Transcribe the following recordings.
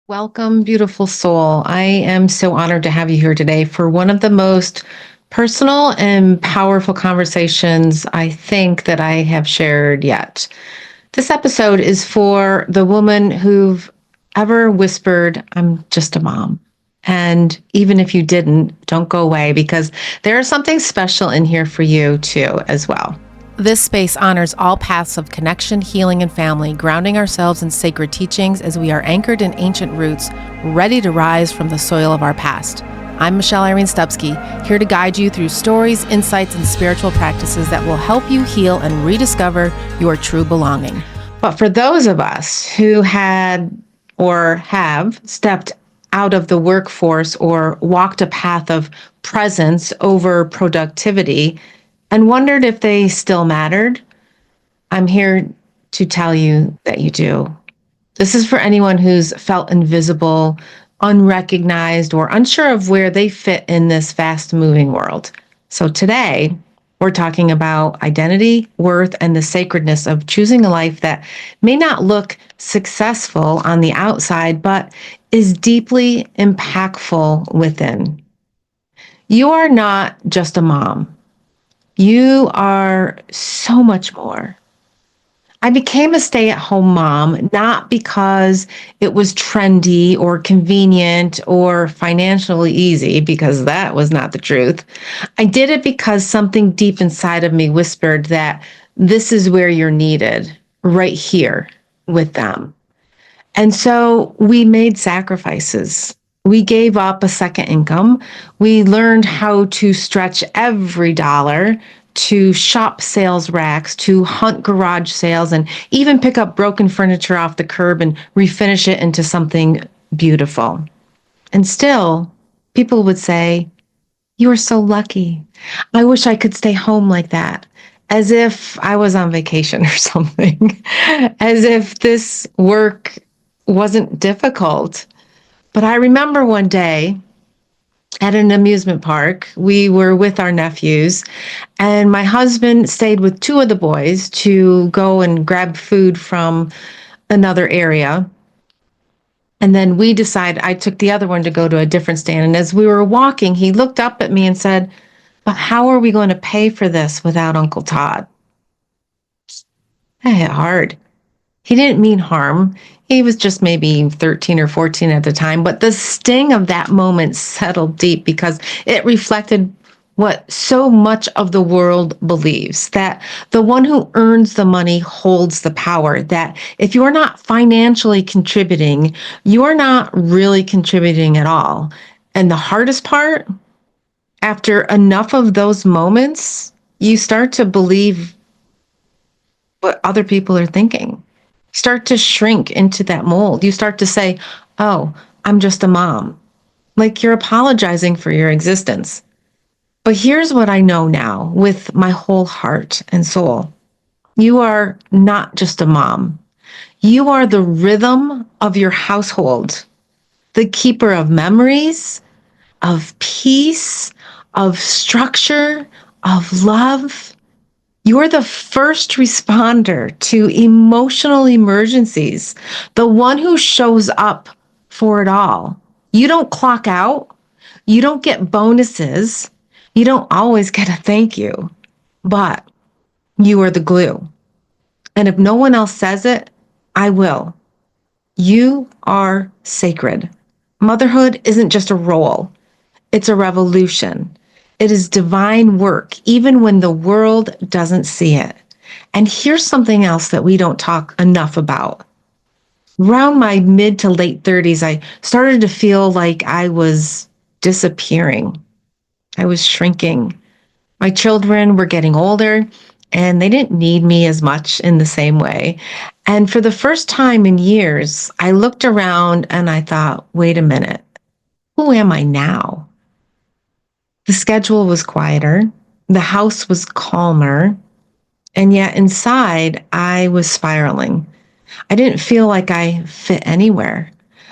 Welcome, beautiful soul. I am so honored to have you here today for one of the most personal and powerful conversations I think that I have shared yet. This episode is for the woman who've ever whispered, I'm just a mom. And even if you didn't, don't go away because there is something special in here for you too, as well. This space honors all paths of connection, healing, and family, grounding ourselves in sacred teachings as we are anchored in ancient roots, ready to rise from the soil of our past. I'm Michelle Irene Stupsky, here to guide you through stories, insights, and spiritual practices that will help you heal and rediscover your true belonging. But for those of us who had or have stepped out of the workforce or walked a path of presence over productivity, and wondered if they still mattered, I'm here to tell you that you do. This is for anyone who's felt invisible, unrecognized, or unsure of where they fit in this fast moving world. So today, we're talking about identity, worth, and the sacredness of choosing a life that may not look successful on the outside, but is deeply impactful within. You are not just a mom. You are so much more. I became a stay-at-home mom not because it was trendy or convenient or financially easy, because that was not the truth. I did it because something deep inside of me whispered that this is where you're needed, right here with them. And so we made sacrifices. We gave up a second income. We learned how to stretch every dollar, to shop sales racks, to hunt garage sales, and even pick up broken furniture off the curb and refinish it into something beautiful. And still, people would say, "You are so lucky. I wish I could stay home like that." As if I was on vacation or something, as if this work wasn't difficult. But I remember one day at an amusement park, we were with our nephews, and my husband stayed with two of the boys to go and grab food from another area. And then I took the other one to go to a different stand. And as we were walking, he looked up at me and said, "But how are we going to pay for this without Uncle Todd?" That hit hard. He didn't mean harm. He was just maybe 13 or 14 at the time, but the sting of that moment settled deep because it reflected what so much of the world believes, that the one who earns the money holds the power, that if you're not financially contributing, you're not really contributing at all. And the hardest part, after enough of those moments, you start to believe what other people are thinking. Start to shrink into that mold. You start to say, "Oh, I'm just a mom." Like you're apologizing for your existence. But here's what I know now with my whole heart and soul. You are not just a mom. You are the rhythm of your household, the keeper of memories, of peace, of structure, of love. You're the first responder to emotional emergencies, the one who shows up for it all. You don't clock out. You don't get bonuses. You don't always get a thank you, but you are the glue. And if no one else says it, I will. You are sacred. Motherhood isn't just a role. It's a revolution. It is divine work, even when the world doesn't see it. And here's something else that we don't talk enough about. Around my mid to late 30s, I started to feel like I was disappearing. I was shrinking. My children were getting older, and they didn't need me as much in the same way. And for the first time in years, I looked around and I thought, wait a minute, who am I now? The schedule was quieter, the house was calmer, and yet inside I was spiraling. I didn't feel like I fit anywhere.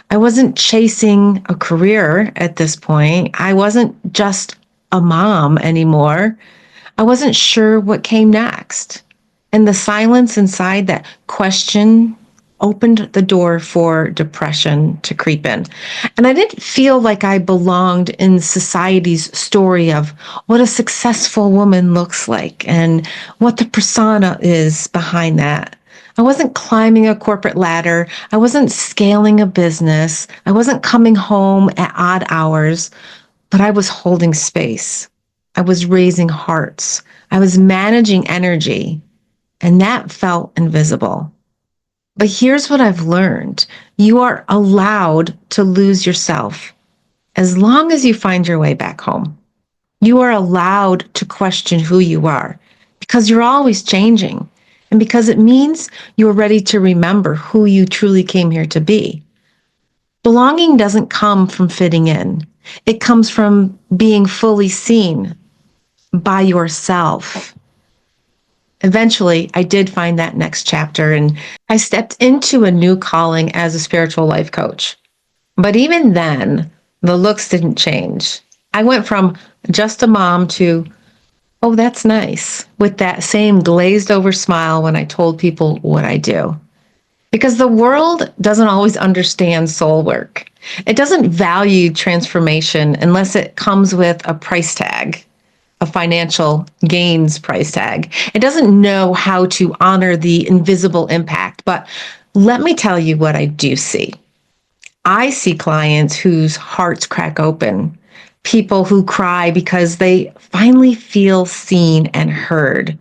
I wasn't chasing a career at this point. I wasn't just a mom anymore. I wasn't sure what came next. And the silence inside, that question opened the door for depression to creep in. And I didn't feel like I belonged in society's story of what a successful woman looks like and what the persona is behind that. I wasn't climbing a corporate ladder. I wasn't scaling a business. I wasn't coming home at odd hours, but I was holding space. I was raising hearts. I was managing energy, and that felt invisible. But here's what I've learned. You are allowed to lose yourself as long as you find your way back home. You are allowed to question who you are because you're always changing and because it means you're ready to remember who you truly came here to be. Belonging doesn't come from fitting in. It comes from being fully seen by yourself. Eventually, I did find that next chapter and I stepped into a new calling as a spiritual life coach. But even then, the looks didn't change. I went from just a mom to, oh, that's nice, with that same glazed over smile when I told people what I do. Because the world doesn't always understand soul work. It doesn't value transformation unless it comes with a price tag, a financial gains price tag. It doesn't know how to honor the invisible impact. But let me tell you what I do see. I see clients whose hearts crack open, people who cry because they finally feel seen and heard.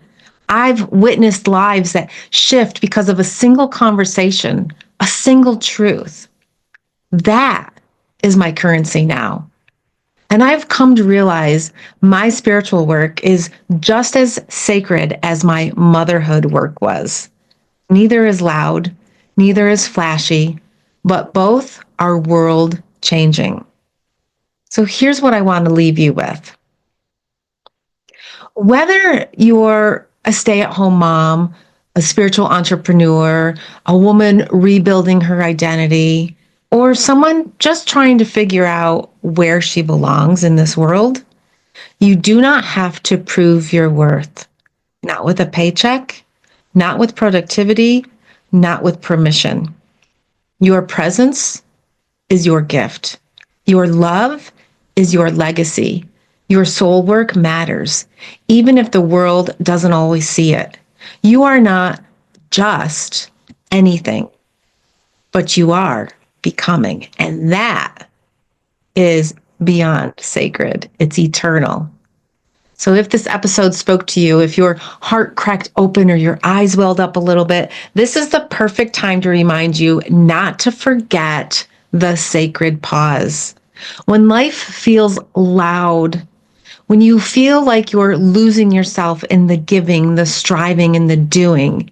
I've witnessed lives that shift because of a single conversation, a single truth. That is my currency now. And I've come to realize my spiritual work is just as sacred as my motherhood work was. Neither is loud, neither is flashy, but both are world changing. So here's what I want to leave you with. Whether you're a stay at home mom, a spiritual entrepreneur, a woman rebuilding her identity, or someone just trying to figure out where she belongs in this world, you do not have to prove your worth. Not with a paycheck, not with productivity, not with permission. Your presence is your gift. Your love is your legacy. Your soul work matters, even if the world doesn't always see it. You are not just anything, but you are becoming. And that is beyond sacred. It's eternal. So if this episode spoke to you, if your heart cracked open or your eyes welled up a little bit, this is the perfect time to remind you not to forget the sacred pause. When life feels loud, when you feel like you're losing yourself in the giving, the striving, and the doing,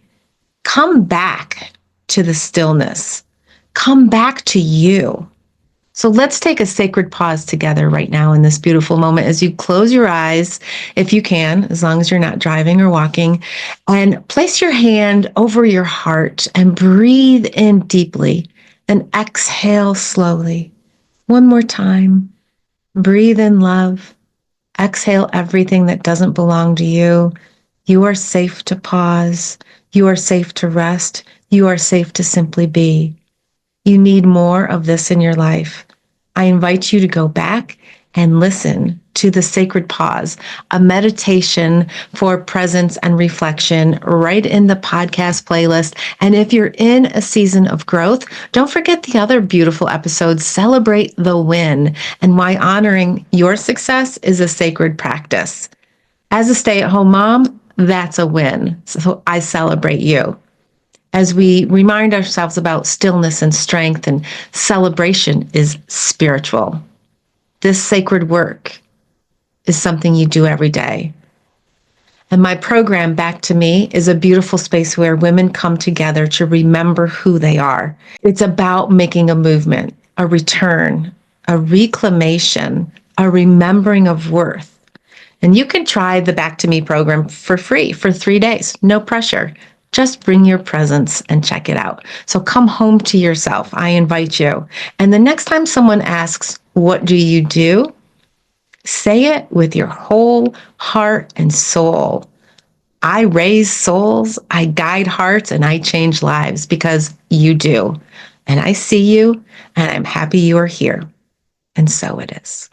come back to the stillness. Come back to you. So let's take a sacred pause together right now in this beautiful moment as you close your eyes, if you can, as long as you're not driving or walking, and place your hand over your heart and breathe in deeply and exhale slowly. One more time. Breathe in love. Exhale everything that doesn't belong to you. You are safe to pause. You are safe to rest. You are safe to simply be. You need more of this in your life. I invite you to go back and listen to the sacred pause, a meditation for presence and reflection right in the podcast playlist. And if you're in a season of growth, don't forget the other beautiful episodes, Celebrate the Win, and why honoring your success is a sacred practice. As a stay-at-home mom, that's a win. So I celebrate you. As we remind ourselves about stillness and strength, and celebration is spiritual. This sacred work is something you do every day. And my program, Back to Me, is a beautiful space where women come together to remember who they are. It's about making a movement, a return, a reclamation, a remembering of worth. And you can try the Back to Me program for free for 3 days, no pressure. Just bring your presence and check it out. So come home to yourself. I invite you. And the next time someone asks, what do you do? Say it with your whole heart and soul. I raise souls, I guide hearts, and I change lives because you do. And I see you, and I'm happy you are here. And so it is.